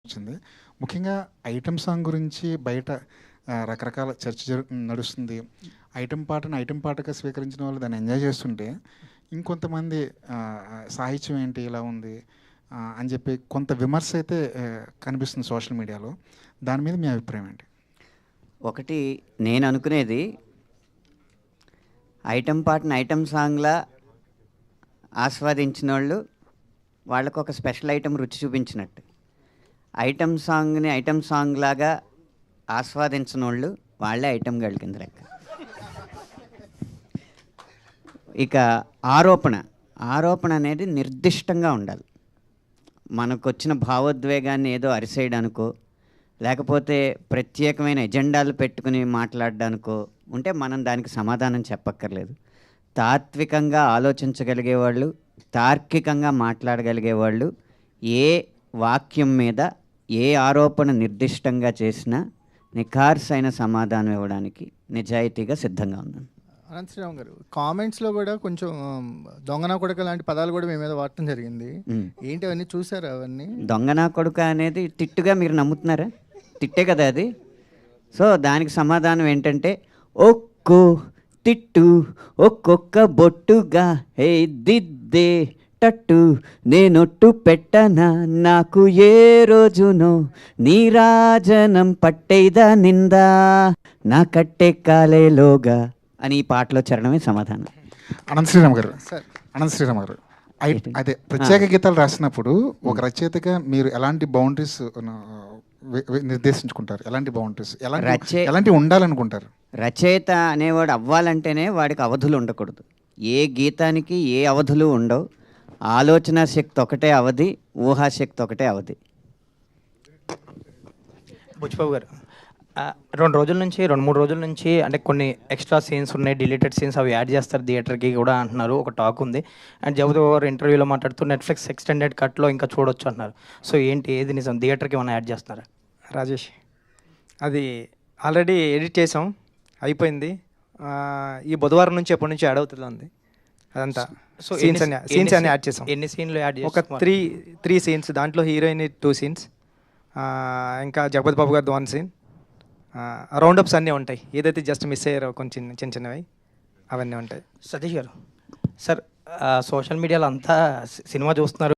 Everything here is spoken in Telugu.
వచ్చింది. ముఖ్యంగా ఐటెమ్ సాంగ్ గురించి బయట రకరకాల చర్చ నడుస్తుంది. ఐటెమ్ పాటగా స్వీకరించిన వాళ్ళు దాన్ని ఎంజాయ్ చేస్తుంటే, ఇంకొంతమంది సాహిత్యం ఏంటి ఇలా ఉంది అని చెప్పి కొంత విమర్శ అయితే కనిపిస్తుంది సోషల్ మీడియాలో. దాని మీద మీ అభిప్రాయం ఏంటి? ఒకటి నేను అనుకునేది, ఐటెం పాటను ఐటెం సాంగ్లా ఆస్వాదించిన వాళ్ళు వాళ్ళకు ఒక స్పెషల్ ఐటెం రుచి చూపించినట్టు. ఐటెం సాంగ్ని ఐటెం సాంగ్ లాగా ఆస్వాదించిన వాళ్ళు వాళ్ళే ఐటెం గర్ల్ కింద లెక్క. ఇక ఆరోపణ అనేది నిర్దిష్టంగా ఉండాలి. మనకు వచ్చిన భావోద్వేగాన్ని ఏదో అరిసేయడానికో, లేకపోతే ప్రత్యేకమైన ఎజెండాలు పెట్టుకుని మాట్లాడడానికో ఉంటే మనం దానికి సమాధానం చెప్పక్కర్లేదు. తాత్వికంగా ఆలోచించగలిగే వాళ్ళు, తార్కికంగా మాట్లాడగలిగే వాళ్ళు ఏ వాక్యం మీద ఏ ఆరోపణ నిర్దిష్టంగా చేసినా నిఖార్సైన సమాధానం ఇవ్వడానికి నిజాయితీగా సిద్ధంగా ఉన్నాను. అనంత శ్రీరామ్ గారు, కామెంట్స్లో కూడా కొంచెం దొంగనా కొడుక లాంటి పదాలు కూడా మీ మీద వాడటం జరిగింది. ఏంటి అవన్నీ చూసారా? అవన్నీ దొంగనా కొడుక అనేది తిట్టుగా మీరు నమ్ముతున్నారా? తిట్టే కదా అది. సో దానికి సమాధానం ఏంటంటే, ఒక్కో తిట్టు ఒక్కొక్క బొట్టుగా హే దిద్దే టట్టు నేనొట్టు పెట్టనా నాకు ఏ రోజునో నీరాజనం పట్టేదా నిందా నా కట్టే కాలేలోగా అని ఈ పాటలో చరణమే సమాధానం. అనంత శ్రీరామ్ గారు, అదే ప్రత్యేక గీతాలు రాసినప్పుడు ఒక రచయితగా మీరు ఎలాంటి బౌండరీస్ నిర్దేశించుకుంటారు? ఎలాంటి బౌండరీస్ ఎలాంటి ఉండాలనుకుంటారు? రచయిత అనేవాడు అవ్వాలంటేనే వాడికి అవధులు ఉండకూడదు. ఏ గీతానికి ఏ అవధులు ఉండవు. ఆలోచన శక్తి ఒకటే అవధి, ఊహాశక్తి ఒకటే అవధి. బుచ్చిబాబు గారు, 2-3 రోజుల నుంచి అంటే కొన్ని ఎక్స్ట్రా సీన్స్ ఉన్నాయి, డిలీటెడ్ సీన్స్, అవి యాడ్ చేస్తారు థియేటర్కి కూడా అంటున్నారు, ఒక టాక్ ఉంది. అండ్ జగదేవ్ గారు ఇంటర్వ్యూలో మాట్లాడుతూ నెట్ఫ్లిక్స్ ఎక్స్టెండెడ్ కట్లో ఇంకా చూడొచ్చు అంటున్నారు. సో ఏంటి, ఏది నిజం? థియేటర్కి ఏమైనా యాడ్ చేస్తున్నారా? రాజేష్, అది ఆల్రెడీ ఎడిట్ చేసాం, అయిపోయింది. ఈ బుధవారం నుంచి ఎప్పటి నుంచి యాడ్ అవుతుంది అదంతా. సో సీన్స్ అన్ని యాడ్ చేసాం. ఎన్ని సీన్లు యాడ్ ఒక త్రీ సీన్స్, దాంట్లో హీరోయిన్ 2 సీన్స్, ఇంకా జగపతి బాబు గారిది 1 సీన్, రౌండప్స్ అన్నీ ఉంటాయి. ఏదైతే జస్ట్ మిస్ అయ్యారో కొంచెం చిన్నవి అవన్నీ ఉంటాయి. సతీష్ గారు, సార్ సోషల్ మీడియాలో అంతా సినిమా చూస్తున్నారు,